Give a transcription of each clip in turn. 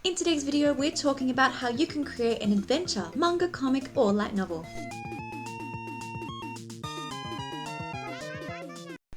In today's video, we're talking about how you can create an adventure, manga, comic, or light novel.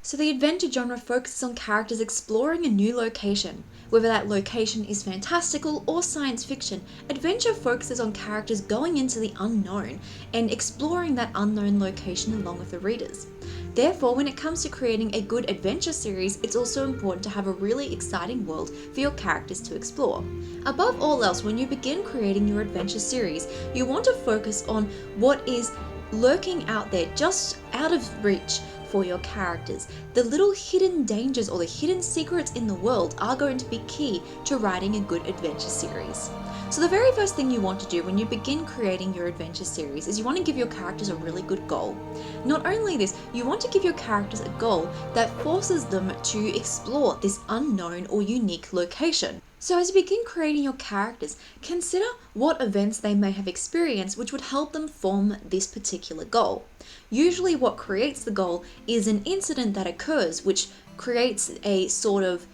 So the adventure genre focuses on characters exploring a new location. Whether that location is fantastical or science fiction, adventure focuses on characters going into the unknown and exploring that unknown location along with the readers. Therefore, when it comes to creating a good adventure series, it's also important to have a really exciting world for your characters to explore. Above all else, when you begin creating your adventure series, you want to focus on what is lurking out there, just out of reach for your characters. The little hidden dangers or the hidden secrets in the world are going to be key to writing a good adventure series. So the very first thing you want to do when you begin creating your adventure series is you want to give your characters a really good goal. Not only this, you want to give your characters a goal that forces them to explore this unknown or unique location. So as you begin creating your characters, consider what events they may have experienced which would help them form this particular goal. Usually what creates the goal is an incident that occurs which creates a sort of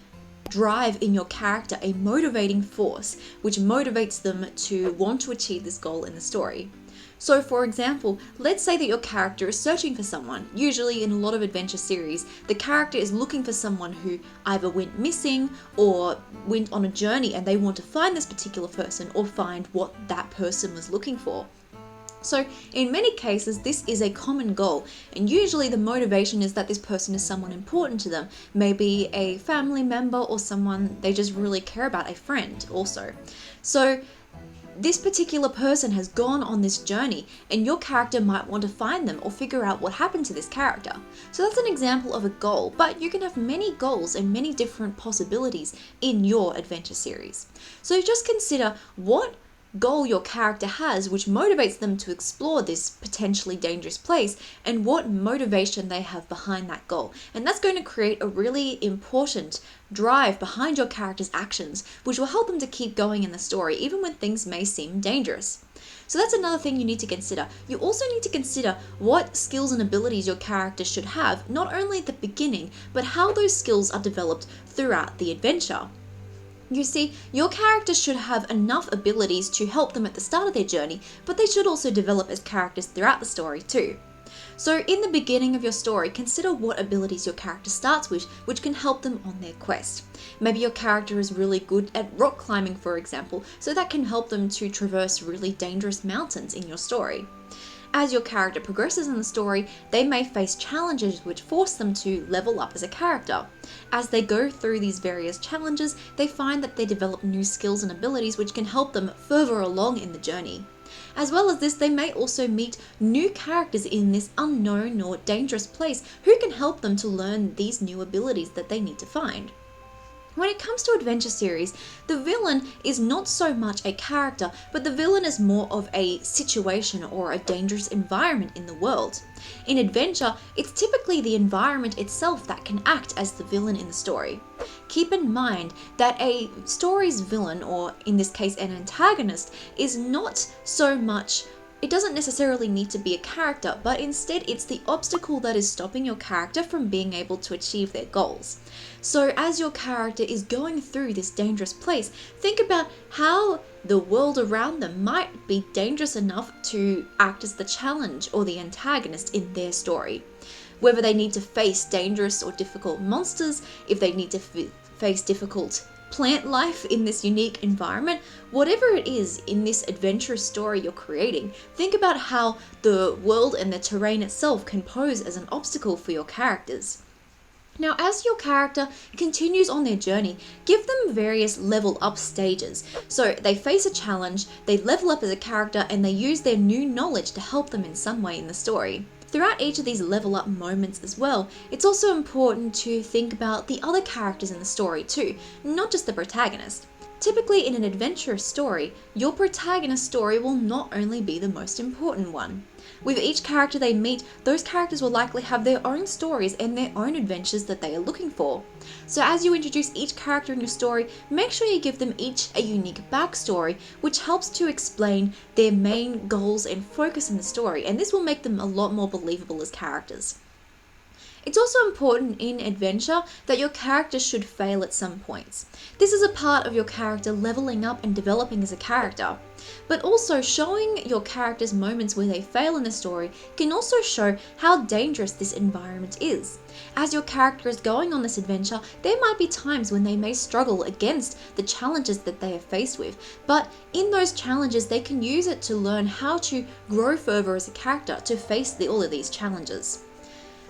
drive in your character, a motivating force which motivates them to want to achieve this goal in the story. So for example, let's say that your character is searching for someone. Usually in a lot of adventure series, the character is looking for someone who either went missing or went on a journey and they want to find this particular person or find what that person was looking for. So in many cases, this is a common goal, and usually the motivation is that this person is someone important to them, maybe a family member or someone they just really care about, a friend also. So this particular person has gone on this journey and your character might want to find them or figure out what happened to this character. So that's an example of a goal, but you can have many goals and many different possibilities in your adventure series. So just consider what goal your character has which motivates them to explore this potentially dangerous place and what motivation they have behind that goal. And that's going to create a really important drive behind your character's actions which will help them to keep going in the story even when things may seem dangerous. So that's another thing you need to consider. You also need to consider what skills and abilities your character should have, not only at the beginning, but how those skills are developed throughout the adventure. You see, your characters should have enough abilities to help them at the start of their journey, but they should also develop as characters throughout the story too. So in the beginning of your story, consider what abilities your character starts with, which can help them on their quest. Maybe your character is really good at rock climbing, for example, so that can help them to traverse really dangerous mountains in your story. As your character progresses in the story, they may face challenges which force them to level up as a character. As they go through these various challenges, they find that they develop new skills and abilities which can help them further along in the journey. As well as this, they may also meet new characters in this unknown or dangerous place who can help them to learn these new abilities that they need to find. When it comes to adventure series, the villain is not so much a character, but the villain is more of a situation or a dangerous environment in the world. In adventure, it's typically the environment itself that can act as the villain in the story. Keep in mind that a story's villain, or in this case an antagonist, is not so much. It doesn't necessarily need to be a character, but instead it's the obstacle that is stopping your character from being able to achieve their goals. So as your character is going through this dangerous place, think about how the world around them might be dangerous enough to act as the challenge or the antagonist in their story. Whether they need to face dangerous or difficult monsters, if they need to face difficult plant life in this unique environment, whatever it is in this adventurous story you're creating, think about how the world and the terrain itself can pose as an obstacle for your characters. Now, as your character continues on their journey, give them various level up stages. So they face a challenge, they level up as a character, and they use their new knowledge to help them in some way in the story. Throughout each of these level up moments as well, it's also important to think about the other characters in the story too, not just the protagonist. Typically in an adventurous story, your protagonist's story will not only be the most important one. With each character they meet, those characters will likely have their own stories and their own adventures that they are looking for. So as you introduce each character in your story, make sure you give them each a unique backstory, which helps to explain their main goals and focus in the story, and this will make them a lot more believable as characters. It's also important in adventure that your character should fail at some points. This is a part of your character leveling up and developing as a character. But also showing your characters moments where they fail in the story can also show how dangerous this environment is. As your character is going on this adventure, there might be times when they may struggle against the challenges that they are faced with, but in those challenges they can use it to learn how to grow further as a character to face all of these challenges.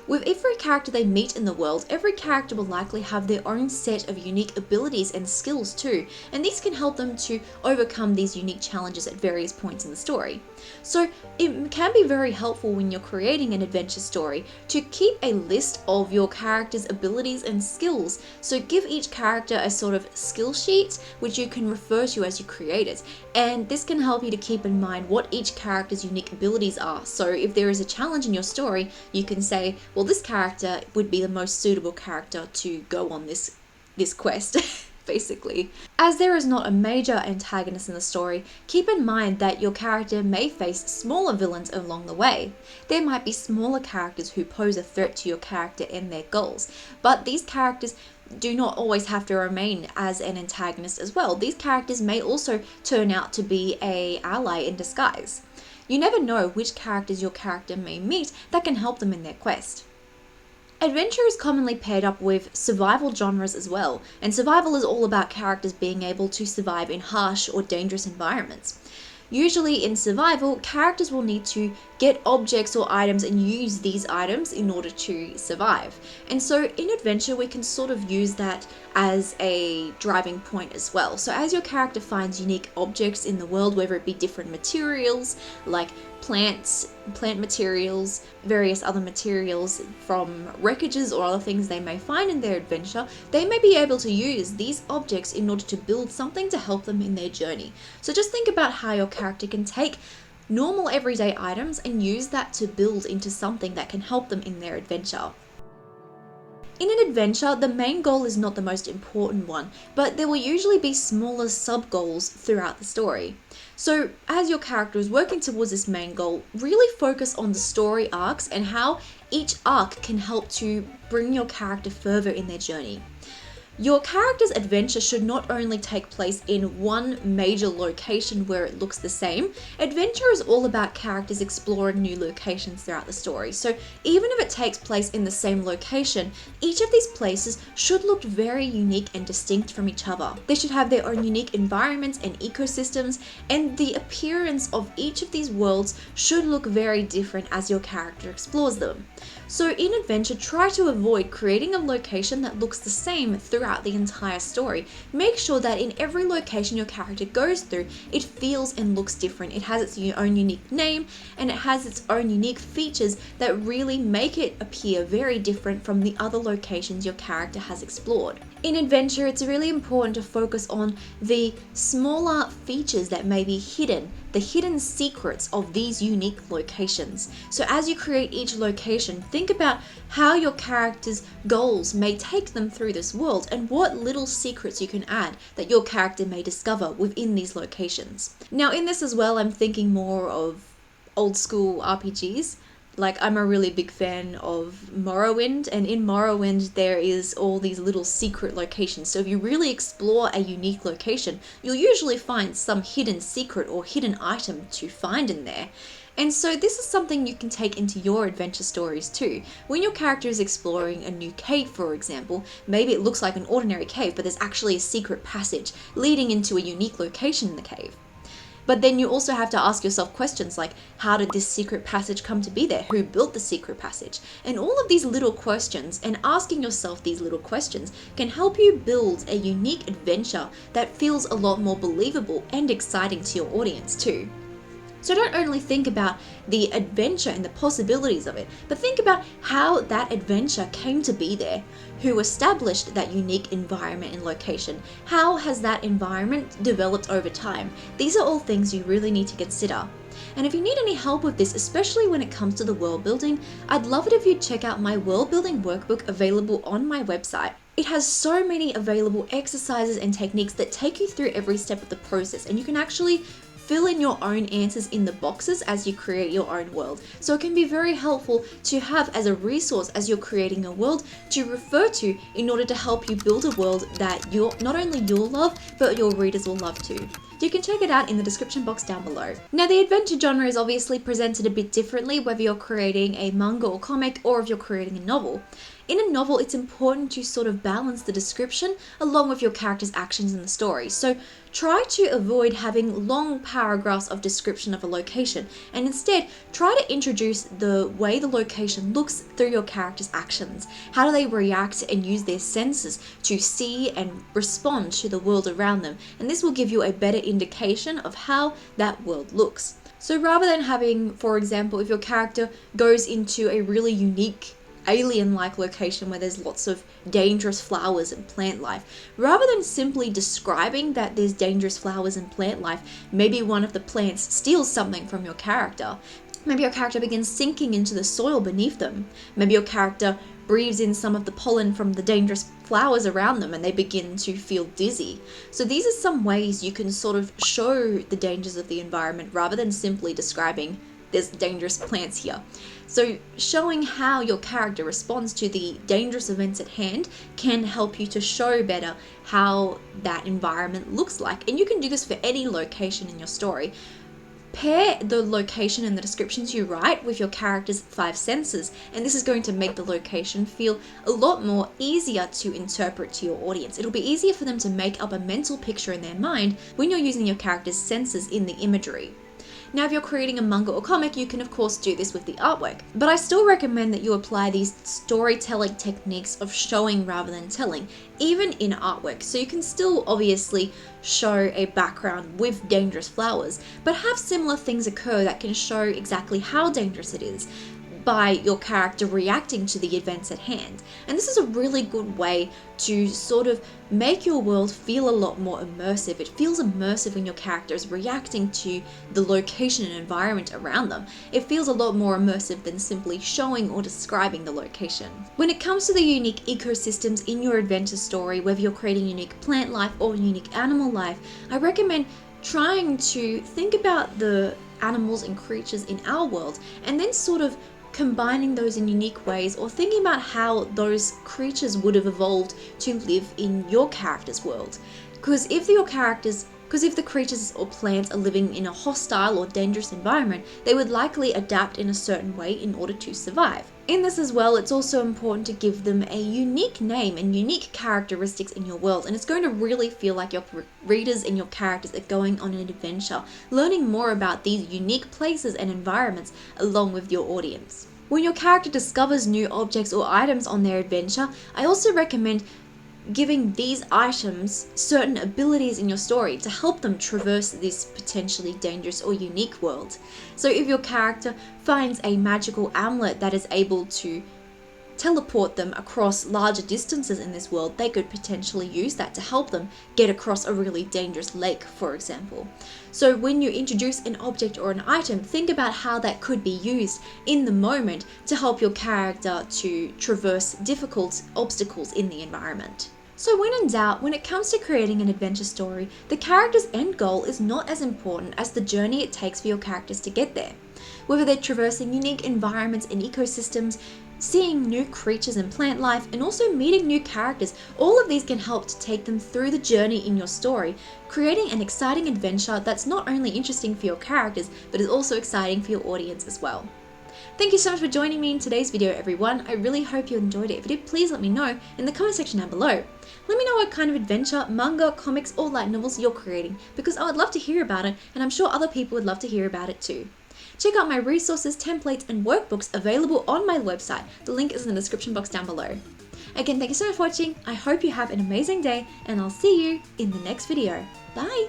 With every character they meet in the world, every character will likely have their own set of unique abilities and skills too, and these can help them to overcome these unique challenges at various points in the story. So it can be very helpful when you're creating an adventure story to keep a list of your character's abilities and skills. So give each character a sort of skill sheet which you can refer to as you create it, and this can help you to keep in mind what each character's unique abilities are. So if there is a challenge in your story, you can say, well, this character would be the most suitable character to go on this quest, basically. As there is not a major antagonist in the story, keep in mind that your character may face smaller villains along the way. There might be smaller characters who pose a threat to your character and their goals, but these characters do not always have to remain as an antagonist as well. These characters may also turn out to be an ally in disguise. You never know which characters your character may meet that can help them in their quest. Adventure is commonly paired up with survival genres as well, and survival is all about characters being able to survive in harsh or dangerous environments. Usually in survival, characters will need to get objects or items and use these items in order to survive. And so in adventure, we can sort of use that as a driving point as well. So as your character finds unique objects in the world, whether it be different materials like plant materials, various other materials from wreckages or other things they may find in their adventure, they may be able to use these objects in order to build something to help them in their journey. So just think about how your character can take normal everyday items and use that to build into something that can help them in their adventure. In an adventure, the main goal is not the most important one, but there will usually be smaller sub-goals throughout the story. So as your character is working towards this main goal, really focus on the story arcs and how each arc can help to bring your character further in their journey. Your character's adventure should not only take place in one major location where it looks the same. Adventure is all about characters exploring new locations throughout the story. So even if it takes place in the same location, each of these places should look very unique and distinct from each other. They should have their own unique environments and ecosystems, and the appearance of each of these worlds should look very different as your character explores them. So in adventure, try to avoid creating a location that looks the same throughout the entire story. Make sure that in every location your character goes through, it feels and looks different. It has its own unique name and it has its own unique features that really make it appear very different from the other locations your character has explored. In adventure, it's really important to focus on the smaller features that may be hidden, the hidden secrets of these unique locations. So as you create each location, think about how your character's goals may take them through this world and what little secrets you can add that your character may discover within these locations. Now in this as well, I'm thinking more of old school RPGs. Like, I'm a really big fan of Morrowind, and in Morrowind there is all these little secret locations. So if you really explore a unique location, you'll usually find some hidden secret or hidden item to find in there. And so this is something you can take into your adventure stories too. When your character is exploring a new cave, for example, maybe it looks like an ordinary cave, but there's actually a secret passage leading into a unique location in the cave. But then you also have to ask yourself questions like, how did this secret passage come to be there? Who built the secret passage? And all of these little questions, and asking yourself these little questions, can help you build a unique adventure that feels a lot more believable and exciting to your audience too. So don't only think about the adventure and the possibilities of it, but think about how that adventure came to be there. Who established that unique environment and location? How has that environment developed over time? These are all things you really need to consider. And if you need any help with this, especially when it comes to the world building, I'd love it if you'd check out my world building workbook available on my website. It has so many available exercises and techniques that take you through every step of the process, and you can actually fill in your own answers in the boxes as you create your own world. So it can be very helpful to have as a resource as you're creating a world to refer to in order to help you build a world that not only you'll love, but your readers will love too. You can check it out in the description box down below. Now, the adventure genre is obviously presented a bit differently whether you're creating a manga or comic or if you're creating a novel. In a novel, it's important to sort of balance the description along with your character's actions in the story. So try to avoid having long paragraphs of description of a location, and instead try to introduce the way the location looks through your character's actions. How do they react and use their senses to see and respond to the world around them? And this will give you a better indication of how that world looks. So rather than having, for example, if your character goes into a really unique alien-like location where there's lots of dangerous flowers and plant life, rather than simply describing that there's dangerous flowers and plant life, maybe one of the plants steals something from your character. Maybe your character begins sinking into the soil beneath them. Maybe your character breathes in some of the pollen from the dangerous flowers around them and they begin to feel dizzy. So these are some ways you can sort of show the dangers of the environment rather than simply describing there's dangerous plants here. So showing how your character responds to the dangerous events at hand can help you to show better how that environment looks like. And you can do this for any location in your story. Pair the location and the descriptions you write with your character's 5 senses, and this is going to make the location feel a lot more easier to interpret to your audience. It'll be easier for them to make up a mental picture in their mind when you're using your character's senses in the imagery. Now, if you're creating a manga or comic, you can of course do this with the artwork, but I still recommend that you apply these storytelling techniques of showing rather than telling, even in artwork. So you can still obviously show a background with dangerous flowers, but have similar things occur that can show exactly how dangerous it is by your character reacting to the events at hand. And this is a really good way to sort of make your world feel a lot more immersive. It feels immersive when your character is reacting to the location and environment around them. It feels a lot more immersive than simply showing or describing the location. When it comes to the unique ecosystems in your adventure story, whether you're creating unique plant life or unique animal life, I recommend trying to think about the animals and creatures in our world and then sort of combining those in unique ways, or thinking about how those creatures would have evolved to live in your character's world. Because if the creatures or plants are living in a hostile or dangerous environment, they would likely adapt in a certain way in order to survive. In this as well, it's also important to give them a unique name and unique characteristics in your world, and it's going to really feel like your readers and your characters are going on an adventure, learning more about these unique places and environments along with your audience. When your character discovers new objects or items on their adventure, I also recommend giving these items certain abilities in your story to help them traverse this potentially dangerous or unique world. So if your character finds a magical amulet that is able to teleport them across larger distances in this world, they could potentially use that to help them get across a really dangerous lake, for example. So when you introduce an object or an item, think about how that could be used in the moment to help your character to traverse difficult obstacles in the environment. So when in doubt, when it comes to creating an adventure story, the character's end goal is not as important as the journey it takes for your characters to get there. Whether they're traversing unique environments and ecosystems, seeing new creatures and plant life, and also meeting new characters, all of these can help to take them through the journey in your story, creating an exciting adventure that's not only interesting for your characters, but is also exciting for your audience as well. Thank you so much for joining me in today's video, everyone. I really hope you enjoyed it. If you did, please let me know in the comment section down below. Let me know what kind of adventure, manga, comics, or light novels you're creating, because I would love to hear about it, and I'm sure other people would love to hear about it too. Check out my resources, templates, and workbooks available on my website. The link is in the description box down below. Again, thank you so much for watching. I hope you have an amazing day, and I'll see you in the next video. Bye!